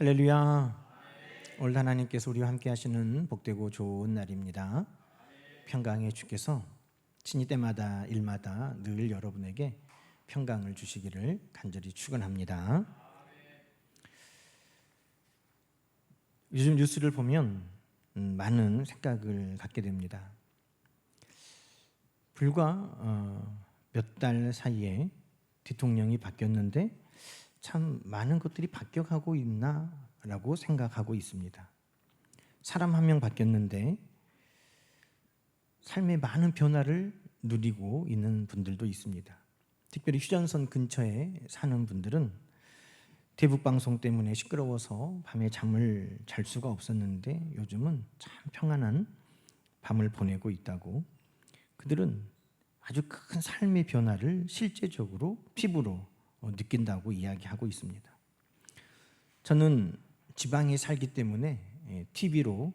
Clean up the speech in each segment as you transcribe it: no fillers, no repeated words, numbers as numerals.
할렐루야. 오늘 하나님께서 우리와 함께 하시는 복되고 좋은 날입니다. 평강의 주께서 친히 때마다 일마다 늘 여러분에게 평강을 주시기를 간절히 축원합니다. 요즘 뉴스를 보면 많은 생각을 갖게 됩니다. 불과 몇 달 사이에 대통령이 바뀌었는데 참 많은 것들이 바뀌어가고 있나라고 생각하고 있습니다. 사람 한 명 바뀌었는데 삶의 많은 변화를 누리고 있는 분들도 있습니다. 특별히 휴전선 근처에 사는 분들은 대북 방송 때문에 시끄러워서 밤에 잠을 잘 수가 없었는데 요즘은 참 평안한 밤을 보내고 있다고, 그들은 아주 큰 삶의 변화를 실제적으로 피부로 느낀다고 이야기하고 있습니다. 저는 지방에 살기 때문에 TV로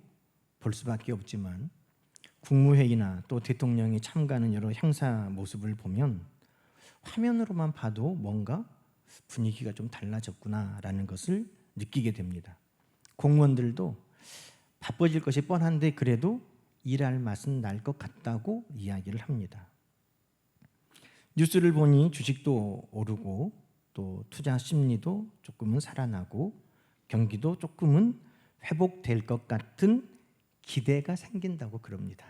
볼 수밖에 없지만 국무회의나 또 대통령이 참가하는 여러 행사 모습을 보면 화면으로만 봐도 뭔가 분위기가 좀 달라졌구나라는 것을 느끼게 됩니다. 공무원들도 바빠질 것이 뻔한데 그래도 일할 맛은 날 것 같다고 이야기를 합니다. 뉴스를 보니 주식도 오르고 또 투자 심리도 조금은 살아나고 경기도 조금은 회복될 것 같은 기대가 생긴다고 그럽니다.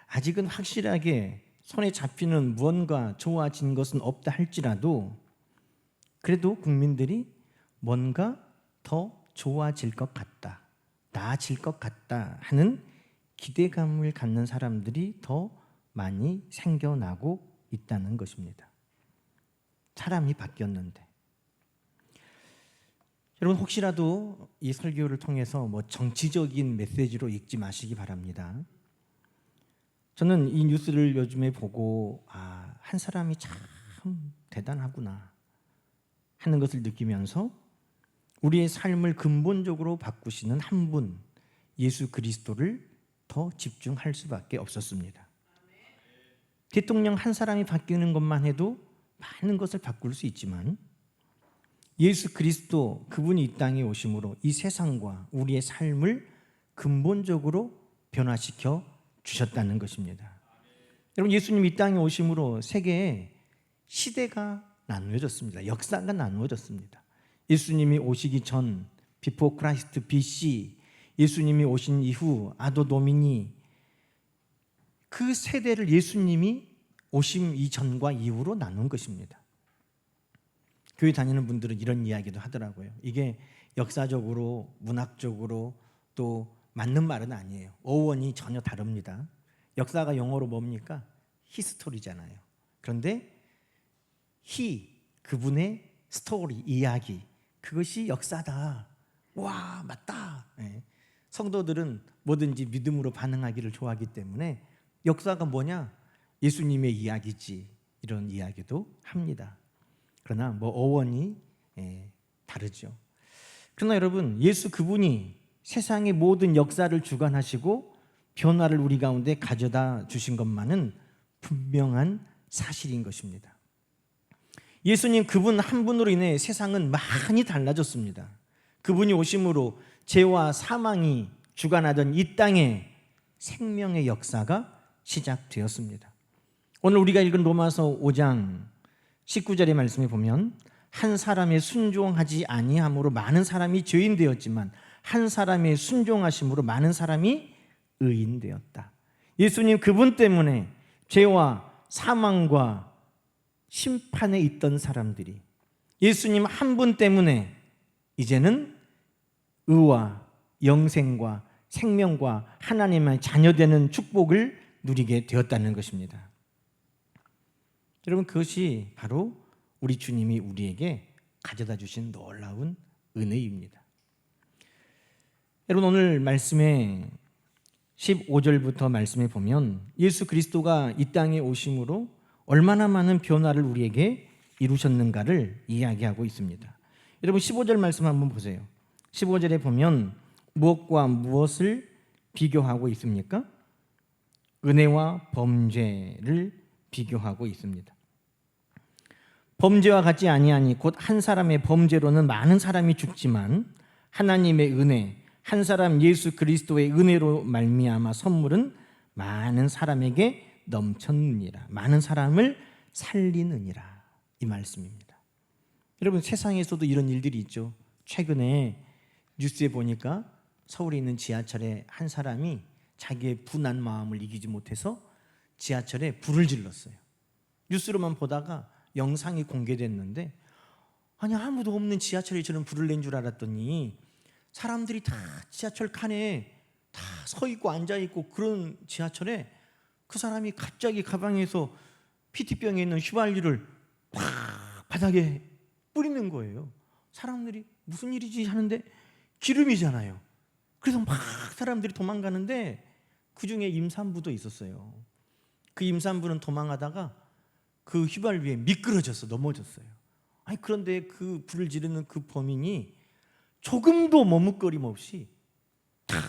아직은 확실하게 손에 잡히는 무언가 좋아진 것은 없다 할지라도 그래도 국민들이 뭔가 더 좋아질 것 같다, 나아질 것 같다 하는 기대감을 갖는 사람들이 더 많이 생겨나고 있다는 것입니다. 사람이 바뀌었는데 여러분, 혹시라도 이 설교를 통해서 정치적인 메시지로 읽지 마시기 바랍니다. 저는 이 뉴스를 요즘에 보고 한 사람이 참 대단하구나 하는 것을 느끼면서 우리의 삶을 근본적으로 바꾸시는 한 분, 예수 그리스도를 더 집중할 수밖에 없었습니다. 대통령 한 사람이 바뀌는 것만 해도 많은 것을 바꿀 수 있지만 예수 그리스도, 그분이 이 땅에 오심으로 이 세상과 우리의 삶을 근본적으로 변화시켜 주셨다는 것입니다. 여러분, 예수님 이 땅에 오심으로 세계에 시대가 나누어졌습니다. 역사가 나누어졌습니다. 예수님이 오시기 전 비포 크라이스트 BC, 예수님이 오신 이후 아도 도미니, 그 세대를 예수님이 오심 이전과 이후로 나눈 것입니다. 교회 다니는 분들은 이런 이야기도 하더라고요. 이게 역사적으로, 문학적으로 또 맞는 말은 아니에요. 어원이 전혀 다릅니다. 역사가 영어로 뭡니까? 히스토리잖아요. 그런데 그분의 스토리, 이야기, 그것이 역사다. 와, 맞다. 성도들은 뭐든지 믿음으로 반응하기를 좋아하기 때문에 역사가 뭐냐? 예수님의 이야기지, 이런 이야기도 합니다. 그러나 어원이 다르죠. 그러나 여러분, 예수 그분이 세상의 모든 역사를 주관하시고 변화를 우리 가운데 가져다 주신 것만은 분명한 사실인 것입니다. 예수님 그분 한 분으로 인해 세상은 많이 달라졌습니다. 그분이 오심으로 죄와 사망이 주관하던 이 땅에 생명의 역사가 시작되었습니다. 오늘 우리가 읽은 로마서 5장 19절의 말씀에 보면 한 사람의 순종하지 아니함으로 많은 사람이 죄인 되었지만 한 사람의 순종하심으로 많은 사람이 의인 되었다. 예수님 그분 때문에 죄와 사망과 심판에 있던 사람들이 예수님 한 분 때문에 이제는 의와 영생과 생명과 하나님의 자녀되는 축복을 누리게 되었다는 것입니다. 여러분, 그것이 바로 우리 주님이 우리에게 가져다 주신 놀라운 은혜입니다. 여러분, 오늘 말씀에 15절부터 말씀에 보면 예수 그리스도가 이 땅에 오심으로 얼마나 많은 변화를 우리에게 이루셨는가를 이야기하고 있습니다. 여러분, 15절 말씀 한번 보세요. 15절에 보면 무엇과 무엇을 비교하고 있습니까? 은혜와 범죄를 비교하고 있습니다. 범죄와 같지 아니하니 곧 한 사람의 범죄로는 많은 사람이 죽지만 하나님의 은혜, 한 사람 예수 그리스도의 은혜로 말미암아 선물은 많은 사람에게 넘쳤느니라. 많은 사람을 살리느니라. 이 말씀입니다. 여러분, 세상에서도 이런 일들이 있죠. 최근에 뉴스에 보니까 서울에 있는 지하철에 한 사람이 자기의 분한 마음을 이기지 못해서 지하철에 불을 질렀어요. 뉴스로만 보다가 영상이 공개됐는데, 아니 아무도 없는 지하철에 저는 불을 낸 줄 알았더니 사람들이 다 지하철 칸에 다 서 있고 앉아 있고 그런 지하철에 그 사람이 갑자기 가방에서 PT병에 있는 휘발유를 팍 바닥에 뿌리는 거예요. 사람들이 무슨 일이지 하는데 기름이잖아요. 그래서 막 사람들이 도망가는데 그 중에 임산부도 있었어요. 그 임산부는 도망하다가 그 휘발유에 미끄러져서 넘어졌어요. 아니 그런데 그 불을 지르는 그 범인이 조금도 머뭇거림 없이 탁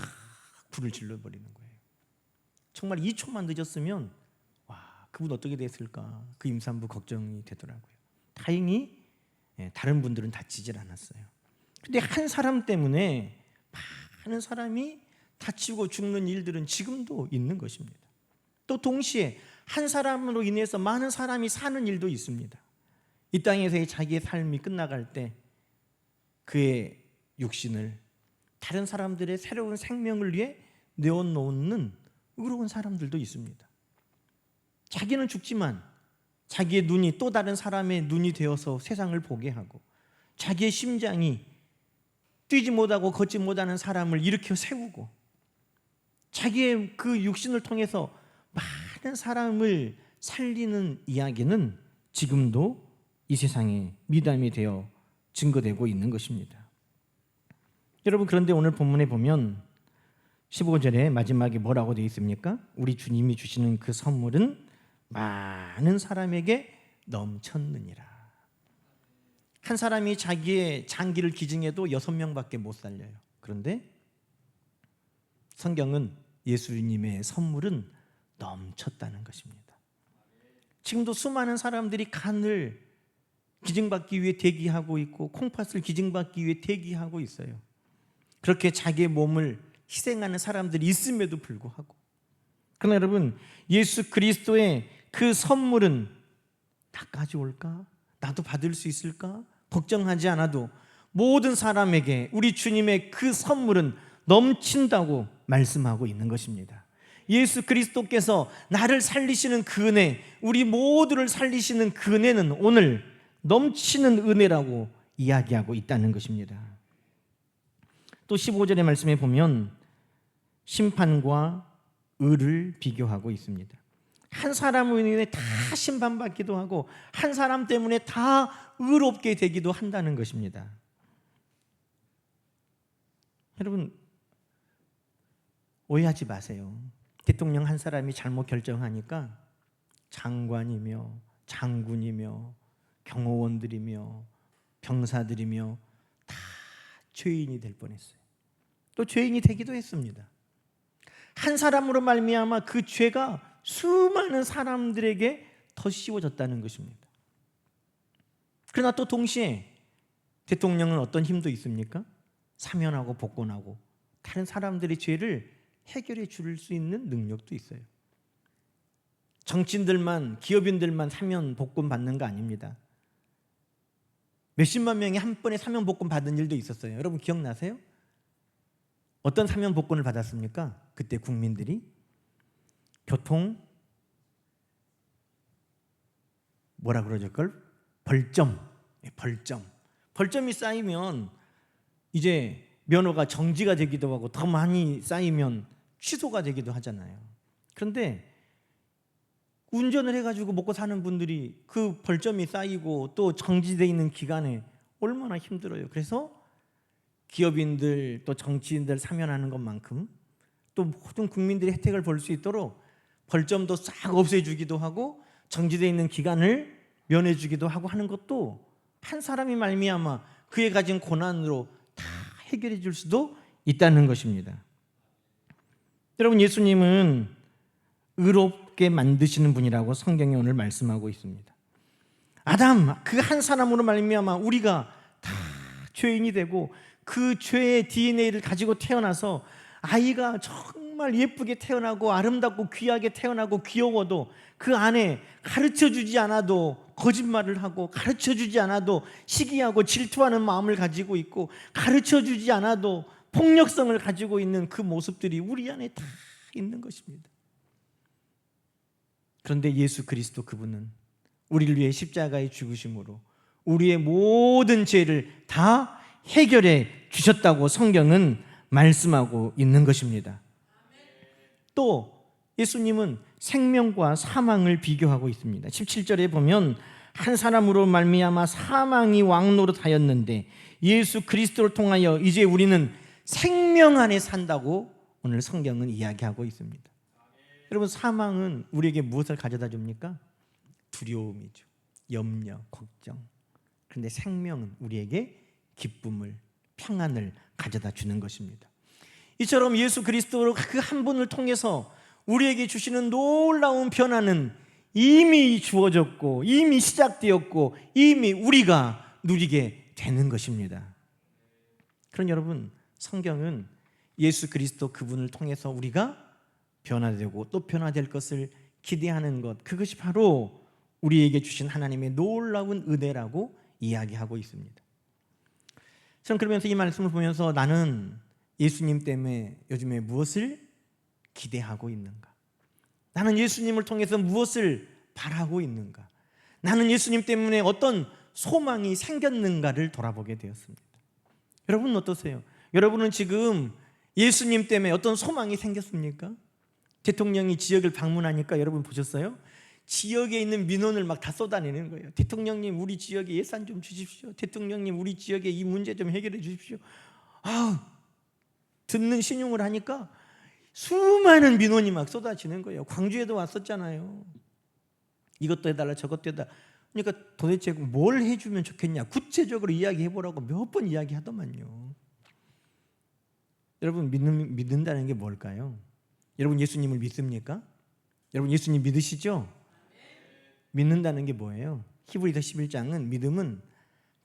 불을 질러버리는 거예요. 정말 2초만 늦었으면 와, 그분 어떻게 됐을까, 그 임산부 걱정이 되더라고요. 다행히 다른 분들은 다치질 않았어요. 근데 한 사람 때문에 많은 사람이 다치고 죽는 일들은 지금도 있는 것입니다. 또 동시에 한 사람으로 인해서 많은 사람이 사는 일도 있습니다. 이 땅에서의 자기의 삶이 끝나갈 때 그의 육신을 다른 사람들의 새로운 생명을 위해 내어놓는 의로운 사람들도 있습니다. 자기는 죽지만 자기의 눈이 또 다른 사람의 눈이 되어서 세상을 보게 하고, 자기의 심장이 뛰지 못하고 걷지 못하는 사람을 일으켜 세우고, 자기의 그 육신을 통해서 많은 사람을 살리는 이야기는 지금도 이 세상에 미담이 되어 증거되고 있는 것입니다. 여러분, 그런데 오늘 본문에 보면 15절에 마지막에 뭐라고 되어 있습니까? 우리 주님이 주시는 그 선물은 많은 사람에게 넘쳤느니라. 한 사람이 자기의 장기를 기증해도 6명밖에 못 살려요. 그런데 성경은 예수님의 선물은 넘쳤다는 것입니다. 지금도 수많은 사람들이 간을 기증받기 위해 대기하고 있고 콩팥을 기증받기 위해 대기하고 있어요. 그렇게 자기의 몸을 희생하는 사람들이 있음에도 불구하고, 그러나 여러분, 예수 그리스도의 그 선물은 나까지 올까? 나도 받을 수 있을까? 걱정하지 않아도 모든 사람에게 우리 주님의 그 선물은 넘친다고 말씀하고 있는 것입니다. 예수 그리스도께서 나를 살리시는 그 은혜, 우리 모두를 살리시는 그 은혜는 오늘 넘치는 은혜라고 이야기하고 있다는 것입니다. 또 15절의 말씀에 보면 심판과 의를 비교하고 있습니다. 한 사람으로 인해 다 심판받기도 하고 한 사람 때문에 다 의롭게 되기도 한다는 것입니다. 여러분, 오해하지 마세요. 대통령 한 사람이 잘못 결정하니까 장관이며 장군이며 경호원들이며 병사들이며 다 죄인이 될 뻔했어요. 또 죄인이 되기도 했습니다. 한 사람으로 말미암아 그 죄가 수많은 사람들에게 더 씌워졌다는 것입니다. 그러나 또 동시에 대통령은 어떤 힘도 있습니까? 사면하고 복권하고 다른 사람들의 죄를 해결해 줄 수 있는 능력도 있어요. 정치인들만, 기업인들만 사면 복권 받는 거 아닙니다. 몇십만 명이 한 번에 사면 복권 받은 일도 있었어요. 여러분 기억나세요? 어떤 사면 복권을 받았습니까? 그때 국민들이 교통 뭐라 그러죠? 그걸 벌점이 쌓이면 이제 면허가 정지가 되기도 하고 더 많이 쌓이면 취소가 되기도 하잖아요. 그런데 운전을 해가지고 먹고 사는 분들이 그 벌점이 쌓이고 또 정지되어 있는 기간에 얼마나 힘들어요. 그래서 기업인들 또 정치인들 사면하는 것만큼 또 모든 국민들이 혜택을 볼 수 있도록 벌점도 싹 없애주기도 하고 정지되어 있는 기간을 면해주기도 하고 하는 것도 한 사람이 말미암아 그에 가진 고난으로 다 해결해 줄 수도 있다는 것입니다. 여러분, 예수님은 의롭게 만드시는 분이라고 성경이 오늘 말씀하고 있습니다. 아담 그 한 사람으로 말미암아 우리가 다 죄인이 되고 그 죄의 DNA를 가지고 태어나서 아이가 정말 예쁘게 태어나고 아름답고 귀하게 태어나고 귀여워도 그 안에 가르쳐주지 않아도 거짓말을 하고 가르쳐주지 않아도 시기하고 질투하는 마음을 가지고 있고 가르쳐주지 않아도 폭력성을 가지고 있는 그 모습들이 우리 안에 다 있는 것입니다. 그런데 예수 그리스도 그분은 우리를 위해 십자가에 죽으심으로 우리의 모든 죄를 다 해결해 주셨다고 성경은 말씀하고 있는 것입니다. 또 예수님은 생명과 사망을 비교하고 있습니다. 17절에 보면 한 사람으로 말미암아 사망이 왕노릇하였는데 예수 그리스도를 통하여 이제 우리는 생명 안에 산다고 오늘 성경은 이야기하고 있습니다. 여러분, 사망은 우리에게 무엇을 가져다 줍니까? 두려움이죠. 염려, 걱정. 그런데 생명은 우리에게 기쁨을, 평안을 가져다 주는 것입니다. 이처럼 예수 그리스도 그 한 분을 통해서 우리에게 주시는 놀라운 변화는 이미 주어졌고 이미 시작되었고 이미 우리가 누리게 되는 것입니다. 그럼 여러분, 성경은 예수 그리스도 그분을 통해서 우리가 변화되고 또 변화될 것을 기대하는 것, 그것이 바로 우리에게 주신 하나님의 놀라운 은혜라고 이야기하고 있습니다. 저는 그러면서 이 말씀을 보면서 나는 예수님 때문에 요즘에 무엇을 기대하고 있는가? 나는 예수님을 통해서 무엇을 바라고 있는가? 나는 예수님 때문에 어떤 소망이 생겼는가를 돌아보게 되었습니다. 여러분은 어떠세요? 여러분은 지금 예수님 때문에 어떤 소망이 생겼습니까? 대통령이 지역을 방문하니까 여러분 보셨어요? 지역에 있는 민원을 막 다 쏟아내는 거예요. 대통령님, 우리 지역에 예산 좀 주십시오. 대통령님, 우리 지역에 이 문제 좀 해결해 주십시오. 듣는 신용을 하니까 수많은 민원이 막 쏟아지는 거예요. 광주에도 왔었잖아요. 이것도 해달라 저것도 해달라. 그러니까 도대체 뭘 해주면 좋겠냐, 구체적으로 이야기해보라고 몇 번 이야기하더만요. 여러분, 믿는다는 게 뭘까요? 여러분, 예수님을 믿습니까? 여러분, 예수님 믿으시죠? 믿는다는 게 뭐예요? 히브리서 11장은 믿음은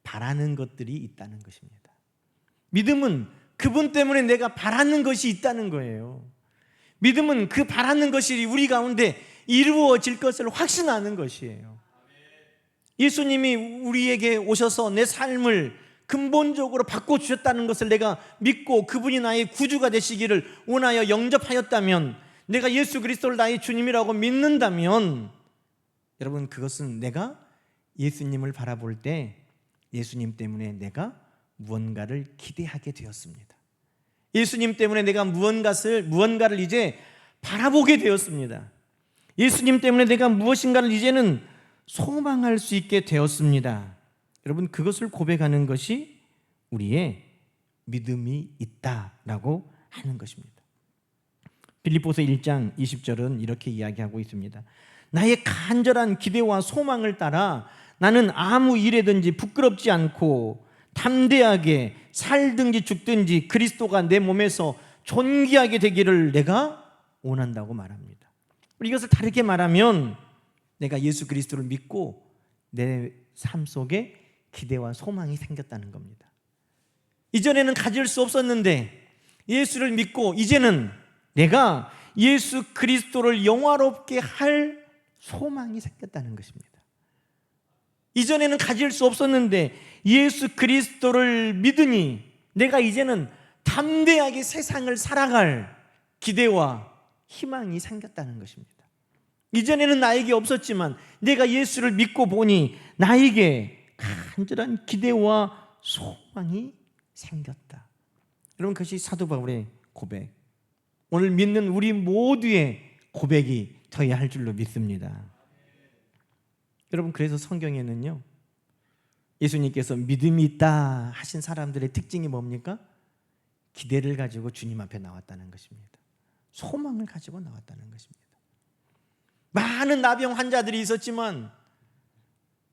바라는 것들이 있다는 것입니다. 믿음은 그분 때문에 내가 바라는 것이 있다는 거예요. 믿음은 그 바라는 것이 우리 가운데 이루어질 것을 확신하는 것이에요. 예수님이 우리에게 오셔서 내 삶을 근본적으로 바꿔주셨다는 것을 내가 믿고 그분이 나의 구주가 되시기를 원하여 영접하였다면, 내가 예수 그리스도를 나의 주님이라고 믿는다면, 여러분, 그것은 내가 예수님을 바라볼 때 예수님 때문에 내가 무언가를 기대하게 되었습니다. 예수님 때문에 내가 무언가를 이제 바라보게 되었습니다. 예수님 때문에 내가 무엇인가를 이제는 소망할 수 있게 되었습니다. 여러분, 그것을 고백하는 것이 우리의 믿음이 있다라고 하는 것입니다. 빌립보서 1장 20절은 이렇게 이야기하고 있습니다. 나의 간절한 기대와 소망을 따라 나는 아무 일에든지 부끄럽지 않고 담대하게 살든지 죽든지 그리스도가 내 몸에서 존귀하게 되기를 내가 원한다고 말합니다. 이것을 다르게 말하면 내가 예수 그리스도를 믿고 내 삶 속에 기대와 소망이 생겼다는 겁니다. 이전에는 가질 수 없었는데 예수를 믿고 이제는 내가 예수 그리스도를 영화롭게 할 소망이 생겼다는 것입니다. 이전에는 가질 수 없었는데 예수 그리스도를 믿으니 내가 이제는 담대하게 세상을 살아갈 기대와 희망이 생겼다는 것입니다. 이전에는 나에게 없었지만 내가 예수를 믿고 보니 나에게 간절한 기대와 소망이 생겼다. 여러분, 그것이 사도 바울의 고백, 오늘 믿는 우리 모두의 고백이 되어야 할 줄로 믿습니다. 여러분, 그래서 성경에는요, 예수님께서 믿음이 있다 하신 사람들의 특징이 뭡니까? 기대를 가지고 주님 앞에 나왔다는 것입니다. 소망을 가지고 나왔다는 것입니다. 많은 나병 환자들이 있었지만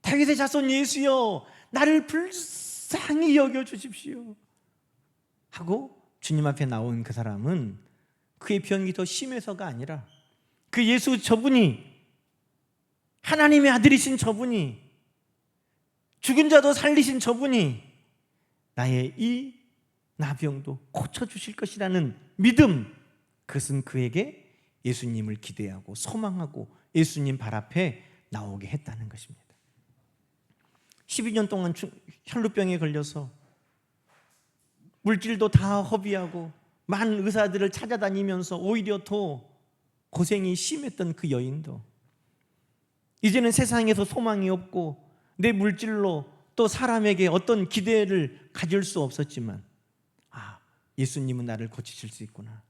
다윗의 자손 예수여, 나를 불쌍히 여겨주십시오 하고 주님 앞에 나온 그 사람은 그의 병이 더 심해서가 아니라 그 예수 저분이, 하나님의 아들이신 저분이, 죽은 자도 살리신 저분이 나의 이 나병도 고쳐주실 것이라는 믿음, 그것은 그에게 예수님을 기대하고 소망하고 예수님 발 앞에 나오게 했다는 것입니다. 12년 동안 혈루병에 걸려서 물질도 다 허비하고 많은 의사들을 찾아다니면서 오히려 더 고생이 심했던 그 여인도 이제는 세상에서 소망이 없고 내 물질로 또 사람에게 어떤 기대를 가질 수 없었지만, 예수님은 나를 고치실 수 있구나,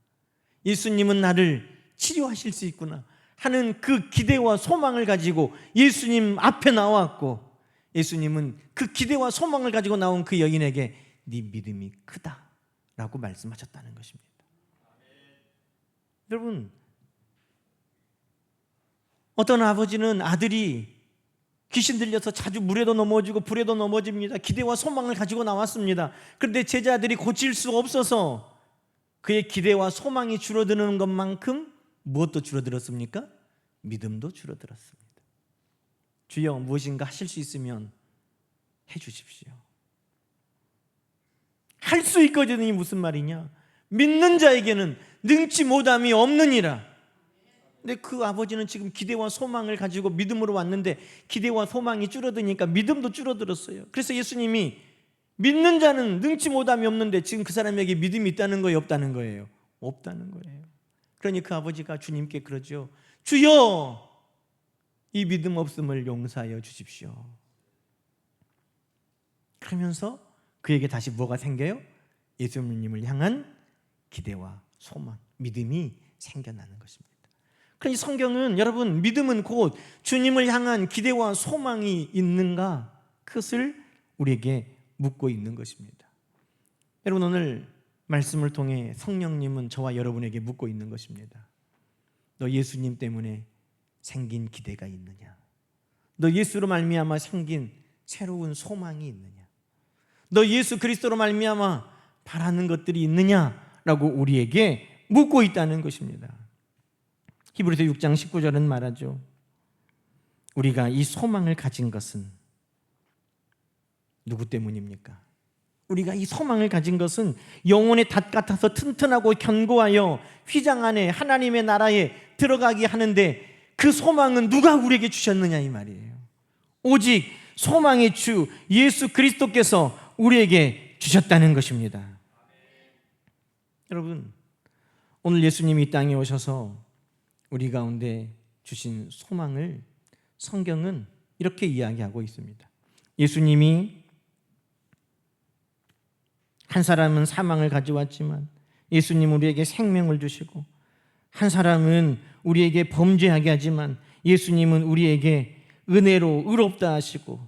예수님은 나를 치료하실 수 있구나 하는 그 기대와 소망을 가지고 예수님 앞에 나왔고, 예수님은 그 기대와 소망을 가지고 나온 그 여인에게 네 믿음이 크다라고 말씀하셨다는 것입니다. 여러분, 어떤 아버지는 아들이 귀신 들려서 자주 물에도 넘어지고 불에도 넘어집니다. 기대와 소망을 가지고 나왔습니다. 그런데 제자들이 고칠 수 없어서 그의 기대와 소망이 줄어드는 것만큼 무엇도 줄어들었습니까? 믿음도 줄어들었습니다. 주여, 무엇인가 하실 수 있으면 해 주십시오. 할 수 있거든이 무슨 말이냐? 믿는 자에게는 능치 못함이 없느니라. 근데 그 아버지는 지금 기대와 소망을 가지고 믿음으로 왔는데 기대와 소망이 줄어드니까 믿음도 줄어들었어요. 그래서 예수님이 믿는 자는 능치 못함이 없는데 지금 그 사람에게 믿음이 있다는 거예요, 없다는 거예요? 없다는 거예요. 그러니 그 아버지가 주님께 그러죠. 주여, 이 믿음 없음을 용서하여 주십시오. 그러면서 그에게 다시 뭐가 생겨요? 예수님을 향한 기대와 소망, 믿음이 생겨나는 것입니다. 그러니 성경은, 여러분, 믿음은 곧 주님을 향한 기대와 소망이 있는가, 그것을 우리에게 묻고 있는 것입니다. 여러분, 오늘 말씀을 통해 성령님은 저와 여러분에게 묻고 있는 것입니다. 너 예수님 때문에 생긴 기대가 있느냐? 너 예수로 말미암아 생긴 새로운 소망이 있느냐? 너 예수 그리스도로 말미암아 바라는 것들이 있느냐라고 우리에게 묻고 있다는 것입니다. 히브리서 6장 19절은 말하죠. 우리가 이 소망을 가진 것은 누구 때문입니까? 우리가 이 소망을 가진 것은 영혼의 닷 같아서 튼튼하고 견고하여 휘장 안에 하나님의 나라에 들어가게 하는데, 그 소망은 누가 우리에게 주셨느냐 이 말이에요. 오직 소망의 주 예수 그리스도께서 우리에게 주셨다는 것입니다. 여러분, 오늘 예수님이 이 땅에 오셔서 우리 가운데 주신 소망을 성경은 이렇게 이야기하고 있습니다. 예수님이 한 사람은 사망을 가져왔지만 예수님은 우리에게 생명을 주시고, 한 사람은 우리에게 범죄하게 하지만 예수님은 우리에게 은혜로 의롭다 하시고,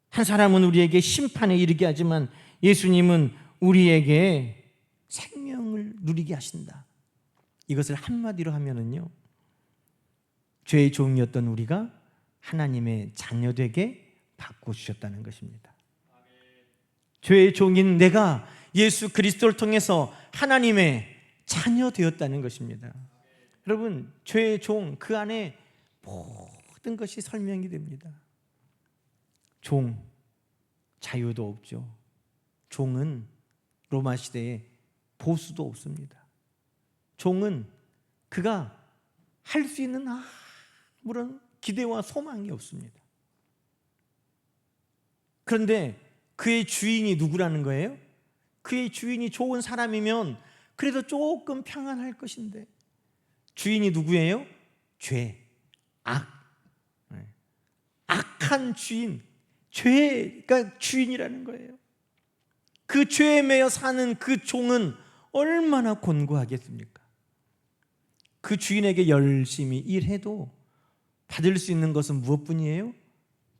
한 사람은 우리에게 심판에 이르게 하지만 예수님은 우리에게 생명을 누리게 하신다. 이것을 한마디로 하면은요, 죄의 종이었던 우리가 하나님의 자녀되게 바꿔주셨다는 것입니다. 죄의 종인 내가 예수 그리스도를 통해서 하나님의 자녀 되었다는 것입니다. 여러분, 죄의 종, 그 안에 모든 것이 설명이 됩니다. 종, 자유도 없죠. 종은 로마 시대에 보수도 없습니다. 종은 그가 할 수 있는 아무런 기대와 소망이 없습니다. 그런데 그의 주인이 누구라는 거예요? 그의 주인이 좋은 사람이면 그래도 조금 평안할 것인데, 주인이 누구예요? 죄, 악, 악한 주인, 죄가 주인이라는 거예요. 그 죄에 매여 사는 그 종은 얼마나 곤고하겠습니까? 그 주인에게 열심히 일해도 받을 수 있는 것은 무엇뿐이에요?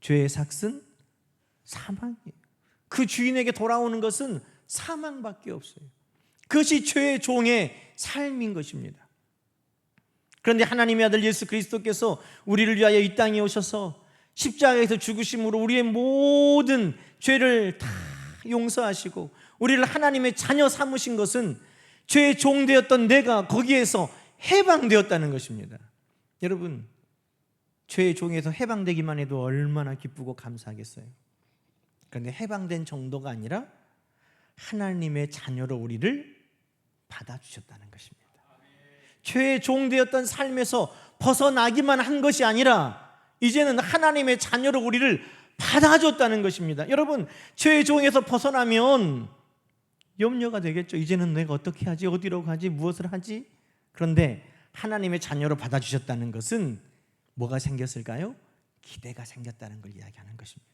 죄의 삭은 사망이에요. 그 주인에게 돌아오는 것은 사망밖에 없어요. 그것이 죄의 종의 삶인 것입니다. 그런데 하나님의 아들 예수 그리스도께서 우리를 위하여 이 땅에 오셔서 십자가에서 죽으심으로 우리의 모든 죄를 다 용서하시고 우리를 하나님의 자녀 삼으신 것은 죄의 종 되었던 내가 거기에서 해방되었다는 것입니다. 여러분, 죄의 종에서 해방되기만 해도 얼마나 기쁘고 감사하겠어요. 그런데 해방된 정도가 아니라 하나님의 자녀로 우리를 받아주셨다는 것입니다. 죄의 종되었던 삶에서 벗어나기만 한 것이 아니라 이제는 하나님의 자녀로 우리를 받아줬다는 것입니다. 여러분, 죄의 종에서 벗어나면 염려가 되겠죠. 이제는 내가 어떻게 하지? 어디로 가지? 무엇을 하지? 그런데 하나님의 자녀로 받아주셨다는 것은 뭐가 생겼을까요? 기대가 생겼다는 걸 이야기하는 것입니다.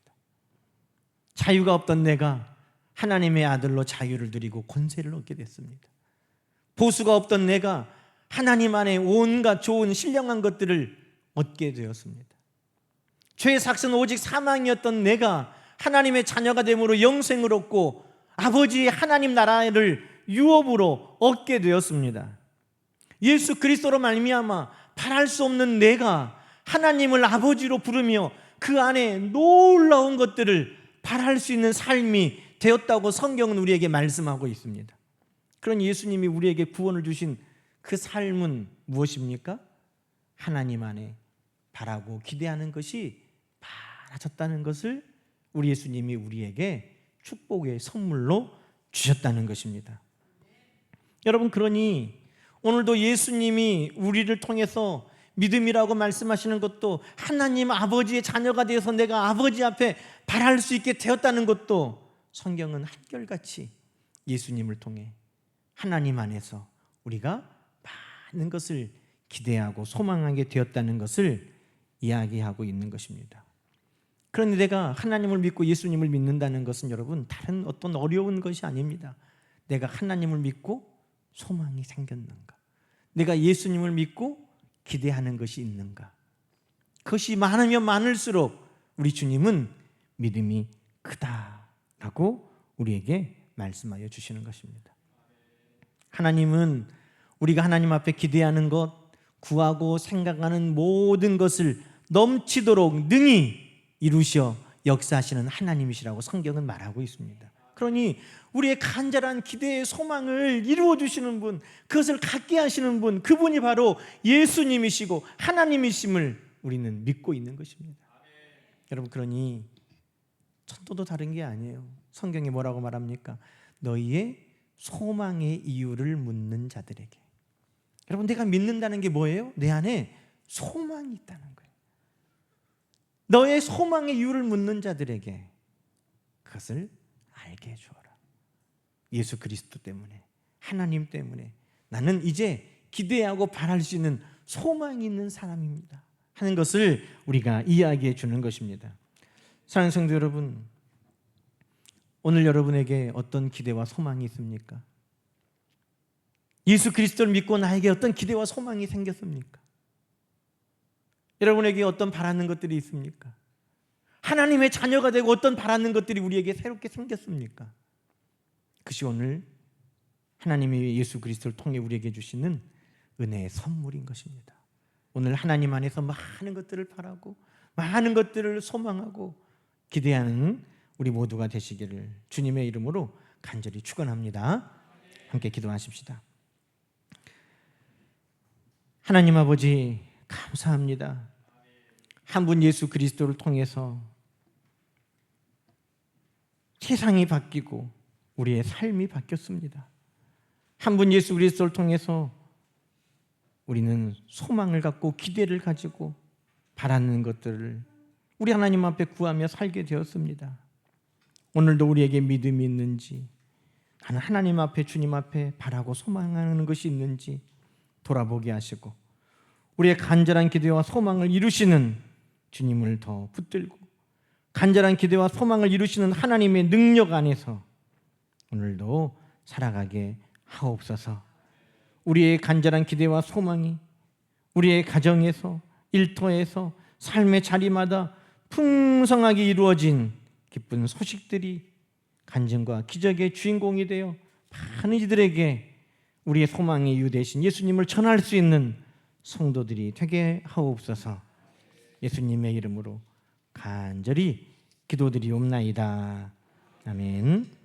자유가 없던 내가 하나님의 아들로 자유를 누리고 권세를 얻게 됐습니다. 보수가 없던 내가 하나님 안에 온갖 좋은 신령한 것들을 얻게 되었습니다. 죄의 삭은 오직 사망이었던 내가 하나님의 자녀가 됨으로 영생을 얻고 아버지의 하나님 나라를 유업으로 얻게 되었습니다. 예수 그리스도로 말미암아 바랄 수 없는 내가 하나님을 아버지로 부르며 그 안에 놀라운 것들을 바랄 수 있는 삶이 되었다고 성경은 우리에게 말씀하고 있습니다. 그런 예수님이 우리에게 구원을 주신 그 삶은 무엇입니까? 하나님 안에 바라고 기대하는 것이 많아졌다는 것을 우리 예수님이 우리에게 축복의 선물로 주셨다는 것입니다. 여러분, 그러니 오늘도 예수님이 우리를 통해서 믿음이라고 말씀하시는 것도 하나님 아버지의 자녀가 되어서 내가 아버지 앞에 바랄 수 있게 되었다는 것도 성경은 한결같이 예수님을 통해 하나님 안에서 우리가 많은 것을 기대하고 소망하게 되었다는 것을 이야기하고 있는 것입니다. 그런데 내가 하나님을 믿고 예수님을 믿는다는 것은 여러분 다른 어떤 어려운 것이 아닙니다. 내가 하나님을 믿고 소망이 생겼는가? 내가 예수님을 믿고 기대하는 것이 있는가? 그것이 많으면 많을수록 우리 주님은 믿음이 크다라고 우리에게 말씀하여 주시는 것입니다. 하나님은 우리가 하나님 앞에 기대하는 것, 구하고 생각하는 모든 것을 넘치도록 능히 이루셔 역사하시는 하나님이시라고 성경은 말하고 있습니다. 그러니 우리의 간절한 기대의 소망을 이루어 주시는 분, 그것을 갖게 하시는 분, 그분이 바로 예수님이시고 하나님이심을 우리는 믿고 있는 것입니다. 여러분, 그러니 천도도 다른 게 아니에요. 성경이 뭐라고 말합니까? 너희의 소망의 이유를 묻는 자들에게. 여러분, 내가 믿는다는 게 뭐예요? 내 안에 소망이 있다는 거예요. 너의 소망의 이유를 묻는 자들에게 그것을 알게 해주어라. 예수 그리스도 때문에, 하나님 때문에 나는 이제 기대하고 바랄 수 있는 소망이 있는 사람입니다 하는 것을 우리가 이야기해 주는 것입니다. 사랑하는 성도 여러분, 오늘 여러분에게 어떤 기대와 소망이 있습니까? 예수 그리스도를 믿고 나에게 어떤 기대와 소망이 생겼습니까? 여러분에게 어떤 바라는 것들이 있습니까? 하나님의 자녀가 되고 어떤 바라는 것들이 우리에게 새롭게 생겼습니까? 그것이 오늘 하나님의 예수 그리스도를 통해 우리에게 주시는 은혜의 선물인 것입니다. 오늘 하나님 안에서 많은 것들을 바라고 많은 것들을 소망하고 기대하는 우리 모두가 되시기를 주님의 이름으로 간절히 축원합니다. 함께 기도하십시다. 하나님 아버지, 감사합니다. 한 분 예수 그리스도를 통해서 세상이 바뀌고 우리의 삶이 바뀌었습니다. 한 분 예수 그리스도를 통해서 우리는 소망을 갖고 기대를 가지고 바라는 것들을 우리 하나님 앞에 구하며 살게 되었습니다. 오늘도 우리에게 믿음이 있는지, 나는 하나님 앞에, 주님 앞에 바라고 소망하는 것이 있는지 돌아보게 하시고 우리의 간절한 기대와 소망을 이루시는 주님을 더 붙들고 간절한 기대와 소망을 이루시는 하나님의 능력 안에서 오늘도 살아가게 하옵소서. 우리의 간절한 기대와 소망이 우리의 가정에서, 일터에서, 삶의 자리마다 풍성하게 이루어진 기쁜 소식들이 간증과 기적의 주인공이 되어 많은 이들에게 우리의 소망의 이유 되신 예수님을 전할 수 있는 성도들이 되게 하옵소서. 예수님의 이름으로 간절히 기도드리옵나이다. 아멘.